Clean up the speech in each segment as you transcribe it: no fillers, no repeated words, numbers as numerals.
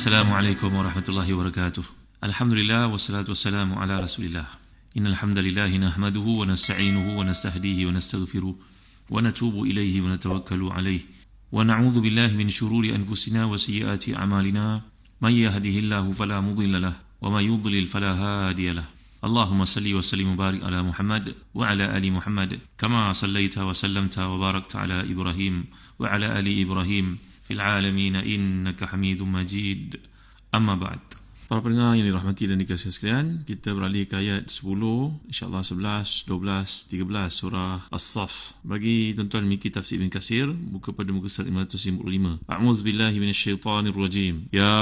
Assalamualaikum warahmatullahi wabarakatuh. Alhamdulillah wassalatu wassalamu ala Rasulillah. Innal hamdalillah nahmaduhu wa nasta'inuhu wa nastahdihi wa nastaghfiruh wa natubu ilayhi wa natawakkalu alayhi wa na'udzu billahi min shururi anfusina wa sayyiati a'malina. May yahdihillahu fala mudilla lahu wa may yudlil fala hadiya lahu. Allahumma salli wa sallim wa barik ala Muhammad wa ala ali Muhammad kama sallaita wa sallamta wa barakta ala Ibrahim wa ala ali Ibrahim fil alamin innaka Hamidum Majid. Amma ba'd. Para pendengar yang dirahmati dan dikasihi sekalian, kita beralih ke ayat 10, insya-Allah 11, 12, 13 surah As-Saff. Bagi tuan-tuan miki tafsir Ibn Katsir, buka pada muka surat 555. A'udzu billahi minasyaitonir rajim. Ya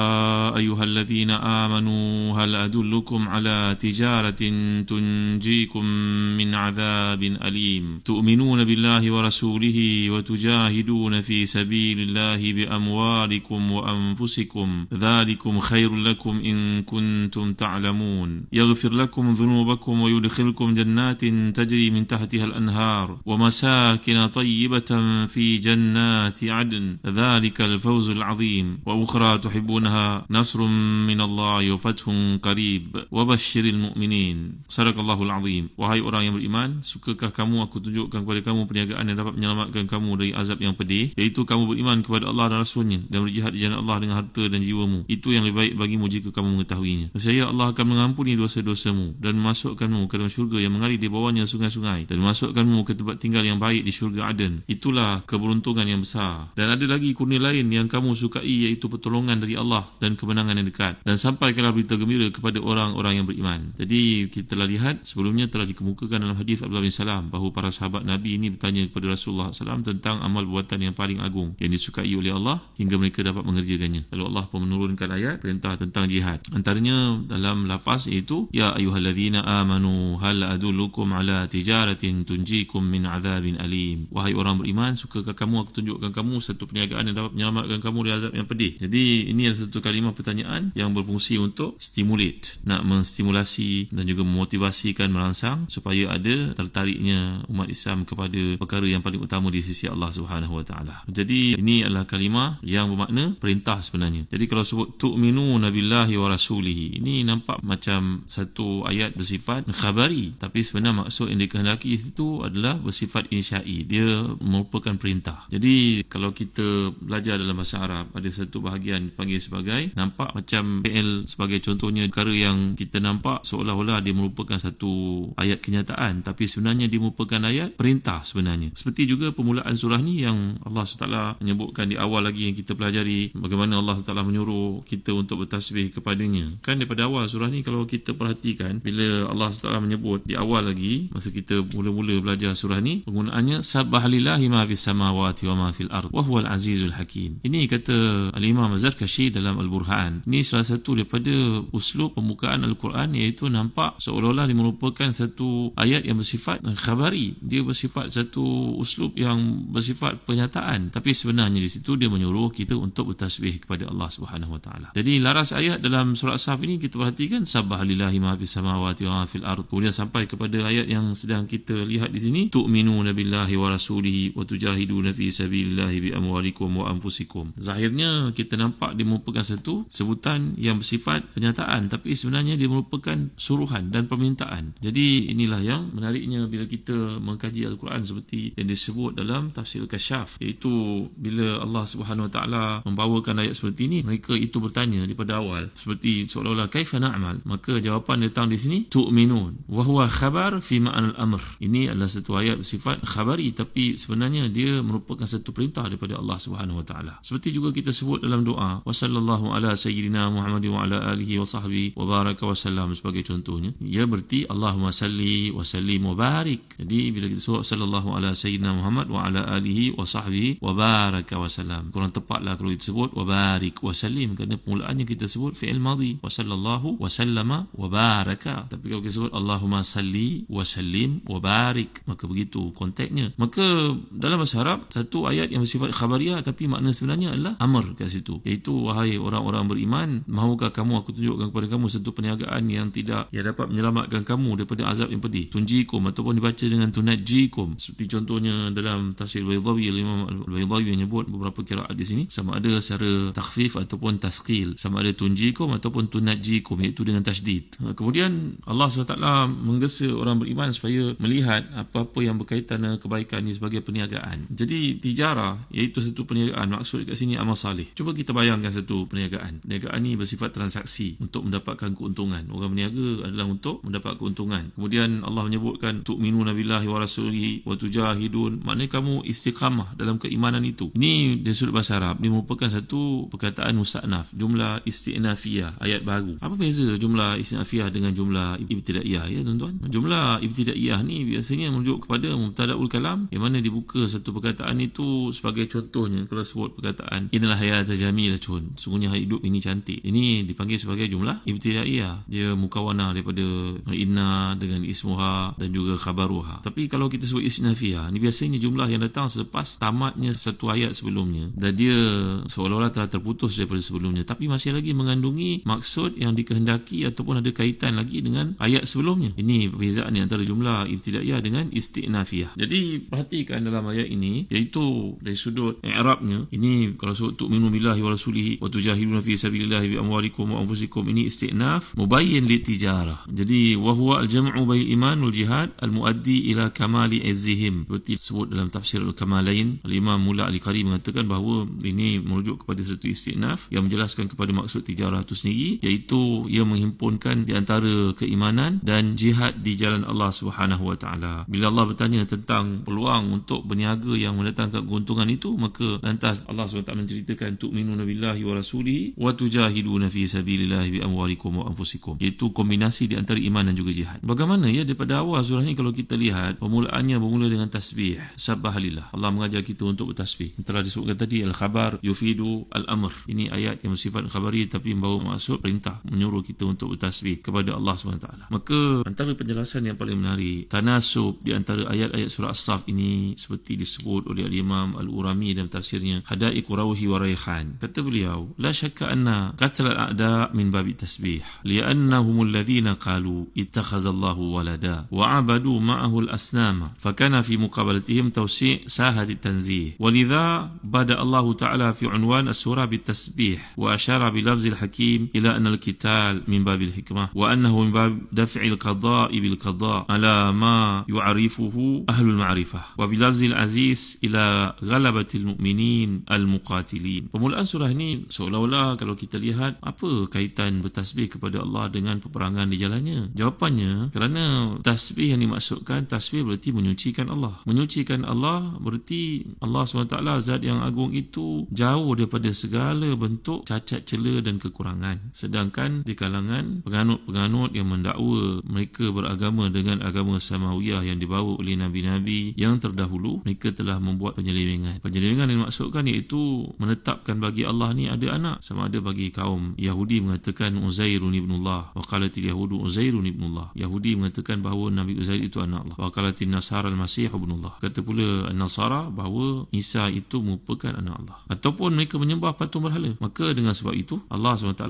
ayyuhalladzina amanu hal adullukum ala tijaratin tunjikum min 'adzabin alim. Tu'minuna billahi wa rasulihi wa tujahiduna fi sabilillahi bi amwalikum wa anfusikum. Dzalikum khairul lakum in كنتم تعلمون يغفر لكم ذنوبكم ويدخلكم جنات تجري من تحتها الأنهار ومساكن طيبة في جنات عدن ذلك الفوز العظيم وأخرى تحبونها نصر من الله وفتح قريب وبشر المؤمنين. صدق الله العظيم. Wahai orang yang beriman, sukakah kamu aku tunjukkan kepada kamu perniagaan yang dapat menyelamatkan kamu dari azab yang pedih, iaitu kamu beriman kepada Allah dan Rasulnya dan berjihad di jalan Allah dengan harta dan jiwamu. Itu yang lebih baik bagimu jika kamu mengetahuinya. Nescaya Allah akan mengampuni dosa-dosamu dan memasukkanmu ke dalam syurga yang mengalir di bawahnya sungai-sungai dan memasukkanmu ke tempat tinggal yang baik di syurga Aden. Itulah keberuntungan yang besar. Dan ada lagi kurnia lain yang kamu sukai, iaitu pertolongan dari Allah dan kemenangan yang dekat. Dan sampaikanlah berita gembira kepada orang-orang yang beriman. Jadi kita telah lihat sebelumnya telah dikemukakan dalam hadis Abdullah bin Salam bahawa para sahabat Nabi ini bertanya kepada Rasulullah SAW tentang amal buatan yang paling agung yang disukai oleh Allah hingga mereka dapat mengerjakannya. Lalu Allah pun menurunkan ayat perintah tentang jihad. Antaranya dalam lafaz itu, ya ayyuhalladzina amanu hal adullukum ala tijaratin tunjikum min adzabin alim. Wahai orang beriman, sukakah kamu aku tunjukkan kamu satu perniagaan yang dapat menyelamatkan kamu dari azab yang pedih. Jadi ini adalah satu kalimah pertanyaan yang berfungsi untuk stimulate, nak menstimulasi dan juga memotivasikan, merangsang supaya ada tertariknya umat Islam kepada perkara yang paling utama di sisi Allah Subhanahu wa taala. Jadi ini adalah kalimah yang bermakna perintah sebenarnya. Jadi kalau sebut tu'minuna billahi wa rasulihi, ini nampak macam satu ayat bersifat khabari, tapi sebenarnya maksud yang dikehendaki itu adalah bersifat insya'i. Dia merupakan perintah. Jadi kalau kita belajar dalam bahasa Arab, ada satu bahagian dipanggil sebagai, nampak macam fi'il sebagai contohnya, perkara yang kita nampak seolah-olah dia merupakan satu ayat kenyataan, tapi sebenarnya dia merupakan ayat perintah sebenarnya. Seperti juga permulaan surah ni yang Allah SWT menyebutkan di awal lagi yang kita pelajari, bagaimana Allah SWT menyuruh kita untuk bertasbih kepadanya. Kan daripada awal surah ni kalau kita perhatikan, bila Allah SWT menyebut di awal lagi, masa kita mula-mula belajar surah ni, penggunaannya sabbahalillahi ma fis samawati wa ma fil ard wa huwal azizul hakim. Ini kata Al-Imam Az-Zarkashi dalam Al-Burhan. Ini salah satu daripada uslub pembukaan Al-Quran, iaitu nampak seolah-olah dia merupakan satu ayat yang bersifat khabari. Dia bersifat satu uslub yang bersifat pernyataan, tapi sebenarnya di situ dia menyuruh kita untuk bertasbih kepada Allah Subhanahu wa taala. Jadi laras ayat dalam surah As-Saff ini kita perhatikan sabbahalillahi ma fis samawati wa ma fil ard. Kemudian sampai kepada ayat yang sedang kita lihat di sini, tu'minuna billahi wa rasulihi wa tujahiduna fi sabilillahi bi amwalikum wa anfusikum. Zahirnya kita nampak dia merupakan satu sebutan yang bersifat pernyataan, tapi sebenarnya dia merupakan suruhan dan permintaan. Jadi inilah yang menariknya bila kita mengkaji Al-Quran seperti yang disebut dalam tafsir Al-Kasyaf, iaitu bila Allah Subhanahu wa taala membawakan ayat seperti ini, mereka itu bertanya daripada awal seperti seolah-olah kaifa na'mal, maka jawapan datang di sini tu'minun wa huwa khabar fi ma'anal amr. Ini adalah satu ayat bersifat khabari, tapi sebenarnya dia merupakan satu perintah daripada Allah Subhanahu wa taala. Seperti juga kita sebut dalam doa, wa sallallahu ala sayyidina Muhammadin wa ala alihi wa sahbihi wa baraka wa sallam sebagai contohnya. Ia berarti Allahumma salli wa sallim wa barik. Jadi bila kita sebut sallallahu ala sayyidina Muhammad wa ala alihi wa sahbihi wa baraka wa sallam, kurang tepatlah kalau kita sebut wa barik wa sallim, kerana permulaannya kita sebut fi'il fi'il madhi, wa sallallahu wa sallama wa baraka. Tapi kalau kita sebut Allahumma salli wa sallim wa barik, maka begitu konteksnya. Maka dalam bahasa Arab, satu ayat yang bersifat khabariyah tapi makna sebenarnya adalah amr kat situ, iaitu wahai orang-orang beriman, mahukah kamu aku tunjukkan kepada kamu satu perniagaan yang dapat menyelamatkan kamu daripada azab yang pedih. Tunjikum ataupun dibaca dengan tunajikum, seperti contohnya dalam tafsir Baydawi, Imam Al-Baydawi yang menyebut beberapa qiraat di sini sama ada secara takhfif ataupun tasqil, sama ada tunjikum ataupun tunajikum, iaitu dengan tasydid. Kemudian Allah SWT menggesa orang beriman supaya melihat apa-apa yang berkaitan dengan kebaikan ini sebagai perniagaan. Jadi tijarah iaitu satu perniagaan, maksud kat sini amal salih. Cuba kita bayangkan satu perniagaan. Perniagaan ini bersifat transaksi untuk mendapatkan keuntungan. Orang berniaga adalah untuk mendapat keuntungan. Kemudian Allah menyebutkan tu'minuna billahi wa rasulihi wa tujahidun, maknanya kamu istiqamah dalam keimanan itu. Ini dari sudut bahasa Arab, dia merupakan satu perkataan musta'naf, jumlah istinafiyah, ayat baru. Apa beza jumlah istinafiyah dengan jumlah ibtidaiyah ya tuan-tuan? Jumlah ibtidaiyah ni biasanya merujuk kepada mubtada'ul kalam, yang mana dibuka satu perkataan itu sebagai contohnya. Kalau sebut perkataan inilah hayat jamilatun, sungguhnya hidup ini cantik, ini dipanggil sebagai jumlah ibtidaiyah. Dia mukawanah daripada inna dengan ismuha dan juga khabaruha. Tapi kalau kita sebut istinafiyah, ni biasanya jumlah yang datang selepas tamatnya satu ayat sebelumnya, dan dia seolah-olah telah terputus daripada sebelumnya, tapi masih lagi mengandungi maksud yang dikehendaki ataupun ada kaitan lagi dengan ayat sebelumnya. Ini perbezaan antara jumlah ibtidaiyah dengan istinafiyah. Jadi perhatikan dalam ayat ini, iaitu dari sudut i'rabnya, ini kalau sebut tu'minu billahi wa rasulihi wa tujahiduna fi sabilillahi bi amwalikum wa anfusikum, ini istinaf mubayyin li tijarah. Jadi wa huwa al-jam'u bain iman wal jihad al-muaddi ila kamali izzihim. Seperti disebut dalam tafsir al-Kamalain, al-Imam Mula Al-Qari mengatakan bahawa ini merujuk kepada satu istinaf yang menjelaskan kepada maksud tijarah itu sendiri, iaitu ia menghimpunkan di antara keimanan dan jihad di jalan Allah Subhanahu wa taala. Bila Allah bertanya tentang peluang untuk berniaga yang mendatangkan keuntungan itu, maka lantas Allah SWT menceritakan tu'minuna billahi wa rasulihi wa tujahiduna fi sabilillahi bi amwalikum wa anfusikum, iaitu kombinasi di antara iman dan juga jihad. Bagaimana ya daripada awal surah ini, kalau kita lihat permulaannya bermula dengan tasbih, sabbahalillah. Allah mengajar kita untuk bertasbih. Telah disebutkan tadi al-khabar yufidu al-amr. Ini ayat yang bersifat khabari tapi membawa maksud perintah, menyuruh kita untuk bertasbih kepada Allah SWT. Maka antara penjelasan yang paling menarik, tanasub di antara ayat-ayat surah As-Saff ini seperti disebut oleh Al-Imam Al-Urami dalam tafsirnya Hadaiq Rawhi wa Rayhan. Kata beliau, la syakka anna qatl al-a'da min babi tasbih, li'annahum alladhina qalu ittakhazallahu walada wa abadu ma'ahu al-asnama, fakana fi muqabalatihim tawsi' sahati tanzih. Walidha bada Allah Ta'ala fi unwan as-surah bitasbih wa asyara bilafzil hakim ila anna al-qital min babil hikmah wa annahu min bab daf'il qada'i bil qada' ala ma yu'arifuhu ahlul ma'rifah wa bilafzil aziz ila ghalabatil mu'minin al-muqatilin. Permulaan surah ini seolah-olah kalau kita lihat, apa kaitan bertasbih kepada Allah dengan peperangan di jalannya? Jawapannya, kerana tasbih yang dimaksudkan, tasbih berarti menyucikan Allah. Menyucikan Allah berarti Allah SWT zat yang agung itu jauh daripada segala bentuk cacat cela dan kekurangan. Sedangkan di kalangan penganut-penganut yang mendakwa mereka beragama dengan agama samawiyah yang dibawa oleh nabi-nabi yang terdahulu, mereka telah membuat penyelewengan. Penyelewengan yang dimaksudkan iaitu menetapkan bagi Allah ni ada anak. Sama ada bagi kaum Yahudi mengatakan Uzairun ibnullah, wa qalatil yahudu Uzairun ibnullah. Yahudi mengatakan bahawa Nabi Uzair itu anak Allah. Wa qalatil nasara al-masih ibnullah. Kata pula Nasara bahawa Isa itu merupakan anak Allah. Ataupun mereka menyembah patung berhala. Maka dengan sebab itu Allah SWT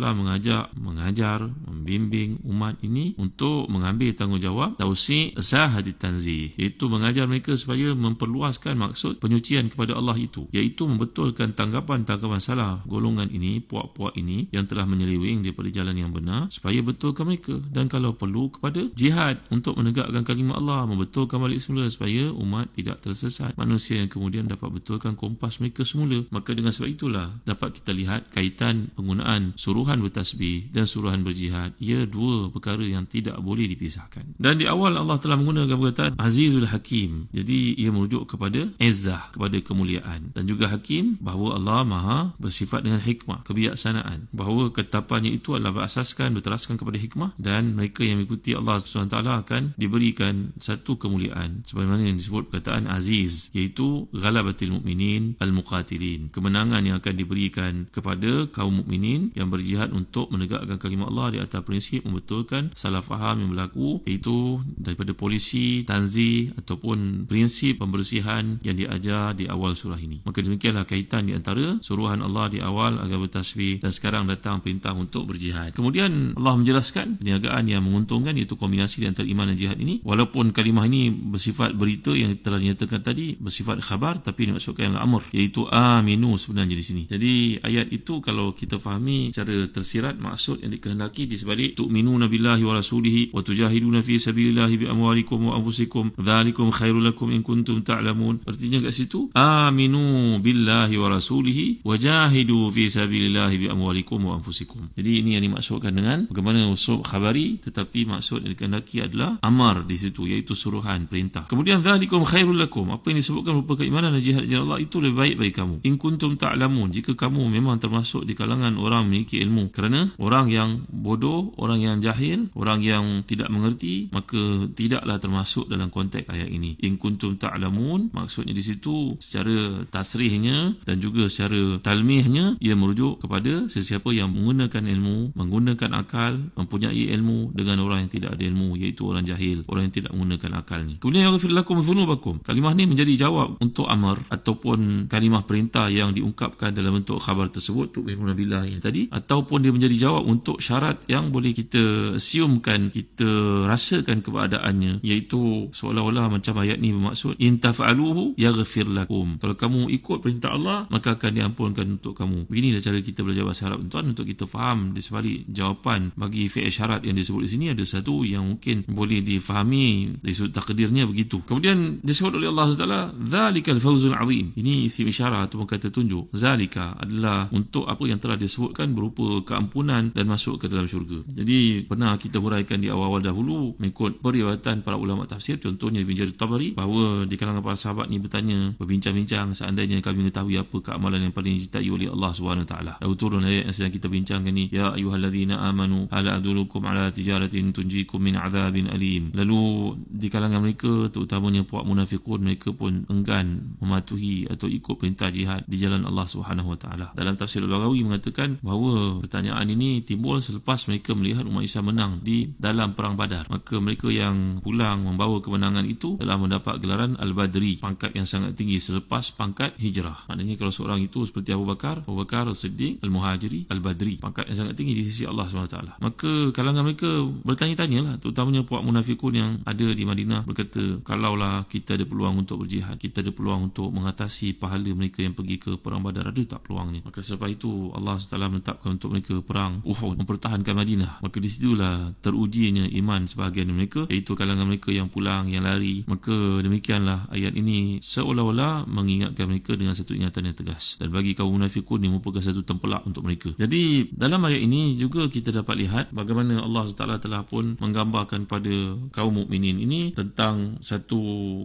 mengajar, membimbing umat ini untuk mengambil tanggungjawab tausi' sahati tanzih, iaitu mengajar mereka supaya memperluaskan maksud penyucian kepada Allah itu, iaitu membetulkan tanggapan-tanggapan salah golongan ini, puak-puak ini yang telah menyeleweng daripada jalan yang benar, supaya betulkan mereka, dan kalau perlu kepada jihad untuk menegakkan kalimat Allah, membetulkan balik semula supaya umat tidak tersesat, manusia yang kemudian dapat betulkan kompas mereka semula. Maka dengan sebab itulah dapat kita lihat kaitan penggunaan suruhan bertasbih dan suruhan berjihad. Ia dua perkara yang tidak boleh dipisahkan. Dan di awal Allah telah menggunakan perkataan Azizul Hakim. Jadi ia merujuk kepada izzah, kepada kemuliaan, dan juga Hakim, bahawa Allah Maha bersifat dengan hikmah, kebijaksanaan, bahawa ketetapannya itu adalah berasaskan, berteraskan kepada hikmah, dan mereka yang mengikuti Allah SWT akan diberikan satu kemuliaan sebagaimana yang disebut perkataan Aziz, iaitu ghalabatil mu'minin al-muqatilin, kemenangan yang akan diberikan kepada kaum mukminin yang berjihad berjihad untuk menegakkan kalimah Allah di atas prinsip membetulkan salah faham yang berlaku, iaitu daripada polisi, tanzih ataupun prinsip pembersihan yang diajar di awal surah ini. Maka demikianlah kaitan di antara suruhan Allah di awal agar bertasbih dan sekarang datang perintah untuk berjihad. Kemudian Allah menjelaskan perniagaan yang menguntungkan, iaitu kombinasi di antara iman dan jihad ini. Walaupun kalimah ini bersifat berita yang telah dinyatakan tadi, bersifat khabar, tapi dimaksudkan al-amr, iaitu aminu sebenarnya di sini. Jadi ayat itu kalau kita fahami secara tersirat, maksud yang dikehendaki di sebalik tu'minuna billahi wa rasulihi wa tujahiduna fi sabilillahi bi amwalikum wa anfusikum dzalikum khairul lakum in kuntum ta'lamun. Artinya kat situ aminu billahi wa rasulihi wa jahidu fi sabilillahi bi amwalikum wa anfusikum. Jadi ini yang dimaksudkan dengan bagaimana usul khabari, tetapi maksud yang dikehendaki adalah amar di situ, iaitu suruhan, perintah. Kemudian dzalikum khairul lakum, apa yang disebutkan berupa keimanan dan jihad jalan Allah itu lebih baik bagi kamu. In kuntum ta'lamun, jika kamu memang termasuk di kalangan orang memiliki ilmu. Kerana orang yang bodoh, orang yang jahil, orang yang tidak mengerti, maka tidaklah termasuk dalam konteks ayat ini. In kuntum ta'lamun, maksudnya di situ secara tasrihnya dan juga secara talmihnya, ia merujuk kepada sesiapa yang menggunakan ilmu, menggunakan akal, mempunyai ilmu dengan orang yang tidak ada ilmu, iaitu orang jahil, orang yang tidak menggunakan akalnya. Kemudian yaghfir lakum dzunubakum, kalimah ni menjadi jawab untuk amar ataupun kalimah perintah yang diungkapkan dalam bentuk khabar tersebut, tu'minuna billahi tadi, ataupun dia menjadi jawab untuk syarat yang boleh kita assumekan, kita rasakan keberadaannya, iaitu seolah-olah macam ayat ni bermaksud in taf'aluhu yaghfir lakum, kalau kamu ikut perintah Allah maka akan diampunkan untuk kamu. Beginilah cara kita belajar bahasa Arab, tuan, untuk kita faham di sebalik jawapan bagi fi'il syarat yang disebut di sini ada satu yang mungkin boleh difahami dari sudut takdirnya begitu. Kemudian disebut oleh Allah SWT dzalikal fawzul azim, ini isim isyarah atau kata tunjuk. Zalika adalah untuk apa yang telah disebutkan berupa keampunan dan masuk ke dalam syurga. Jadi pernah kita huraikan di awal-awal dahulu mengikut periwayatan para ulama tafsir, contohnya Ibn Jarir Tabari, bahawa di kalangan para sahabat ni berbincang-bincang, seandainya kami mengetahui apa keamalan yang paling dicintai oleh Allah SWT. Lalu turun ayat yang sedang kita bincangkan ni, ya ayyuhalladzina amanu hal adullukum ala tijaratin tunjikum min azabin alim. Lalu di kalangan mereka, terutamanya puak munafiqun, mereka pun enggan mematuhi atau ikut perintah jihad di jalan Allah SWT. Dalam tafsir Al-Baghawi mengatakan bahawa pertanyaan ini timbul selepas mereka melihat umat Islam menang di dalam perang Badar. Maka mereka yang pulang membawa kemenangan itu telah mendapat gelaran Al-Badri, pangkat yang sangat tinggi selepas pangkat hijrah. Maknanya kalau seorang itu seperti Abu Bakar As-Siddiq Al-Muhajiri Al-Badri, pangkat yang sangat tinggi di sisi Allah SWT. Maka kalangan mereka bertanya-tanyalah, terutamanya puak munafikun yang ada di Madinah, berkata, kalaulah kita ada peluang untuk berjihad, kita ada peluang untuk mengatasi pahala mereka yang pergi ke perang Badar, ada tak peluangnya? Maka selepas itu Allah SWT menetapkan untuk mereka perang Uhud, mempertahankan Madinah. Maka di situlah terujinya iman sebahagian mereka, iaitu kalangan mereka yang pulang, yang lari. Maka demikianlah ayat ini seolah-olah mengingatkan mereka dengan satu ingatan yang tegas, dan bagi kaum munafikun ini merupakan satu tempelak untuk mereka. Jadi dalam ayat ini juga kita dapat lihat bagaimana Allah SWT telah pun menggambarkan pada kaum mukminin ini tentang satu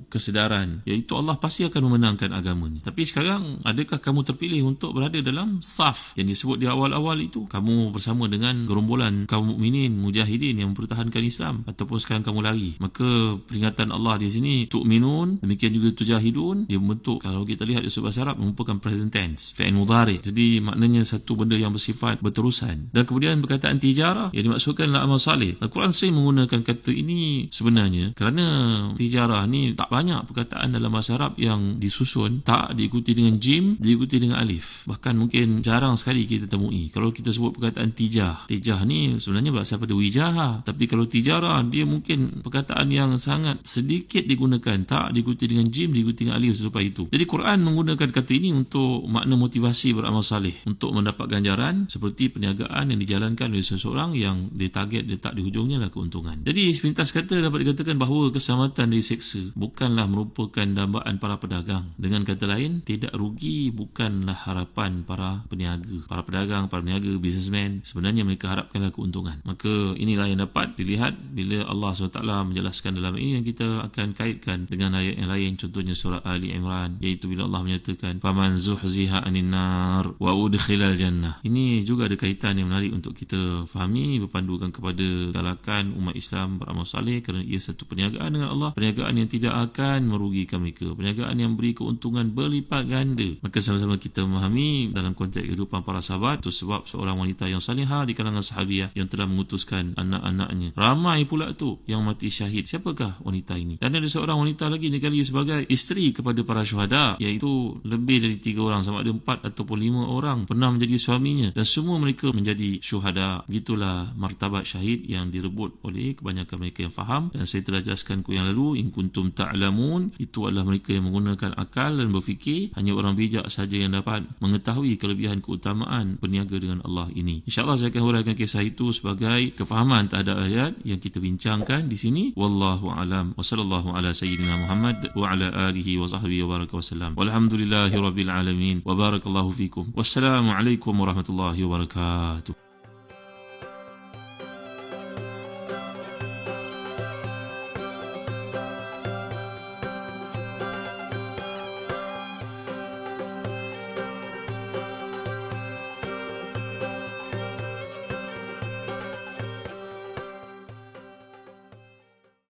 kesedaran, iaitu Allah pasti akan memenangkan agamanya. Tapi sekarang adakah kamu terpilih untuk berada dalam saf yang disebut di awal-awal itu? Kamu bersama dengan gerombolan kaum mukminin mujahidin yang mempertahankan Islam, ataupun sekarang kamu lari? Maka peringatan Allah di sini tu'minun, demikian juga tujahidun, dia membentuk, kalau kita lihat di bahasa Arab, merupakan present tense, fi'il mudhari'. Jadi maknanya satu benda yang bersifat berterusan. Dan kemudian perkataan tijarah yang dimaksudkanlah amal salih. Al-Quran sering menggunakan kata ini sebenarnya kerana tijarah ni tak banyak perkataan dalam bahasa Arab yang disusun tak diikuti dengan jim, diikuti dengan alif. Bahkan mungkin jarang sekali kita temui. Kalau kita sebut perkataan tijah ni sebenarnya berasal pada wijahah, tapi kalau tijarah dia mungkin perkataan yang sangat sedikit digunakan, tak diikuti dengan jim, diikuti dengan alif selepas itu. Jadi Quran menggunakan kata ini untuk makna motivasi beramal salih, untuk mendapat ganjaran seperti perniagaan yang dijalankan oleh seseorang yang ditarget letak di hujungnya lah keuntungan. Jadi sepintas kata dapat dikatakan bahawa keselamatan dari seksa bukanlah merupakan dambaan para pedagang. Dengan kata lain, tidak rugi bukanlah harapan para peniaga. Para pedagang, para peniaga, businessman, sebenarnya mereka harapkanlah keuntungan. Maka inilah yang dapat dilihat bila Allah SWT menjelaskan dalam ini, yang kita akan kaitkan dengan ayat yang lain, contohnya surah Ali Imran, iaitu bila Allah menyatakan faman zuhziha anin nar wa udkhilal jannah. Ini juga ada kaitan yang menarik untuk kita fahami, berpandukan kepada galakan umat Islam beramal saleh, kerana ia satu perniagaan dengan Allah, perniagaan yang tidak akan merugikan mereka, perniagaan yang beri keuntungan berlipat ganda. Maka sama-sama kita memahami dalam konteks kehidupan para sahabat, itu sebab seorang seorang wanita yang salihah di kalangan sahabiah yang telah mengutuskan anak-anaknya. Ramai pula tu yang mati syahid. Siapakah wanita ini? Dan ada seorang wanita lagi digali sebagai isteri kepada para syuhada, iaitu lebih dari 3 orang, sama ada 4 ataupun 5 orang pernah menjadi suaminya, dan semua mereka menjadi syuhada. Begitulah martabat syahid yang direbut oleh kebanyakan mereka yang faham. Dan saya telah jelaskan yang lalu, in kuntum ta'lamun, itu adalah mereka yang menggunakan akal dan berfikir. Hanya orang bijak saja yang dapat mengetahui kelebihan keutamaan berniaga dengan Allah ini. InsyaAllah saya akan huraikan kisah itu sebagai kefahaman terhadap ayat yang kita bincangkan di sini. Wallahu a'lam. Wa sallallahu ala sayyidina Muhammad wa ala alihi wa sahbihi wa baraka wasallam. Walhamdulillahi rabbil alamin. Wa barakallahu fikum. Wassalamu alaikum warahmatullahi wabarakatuh.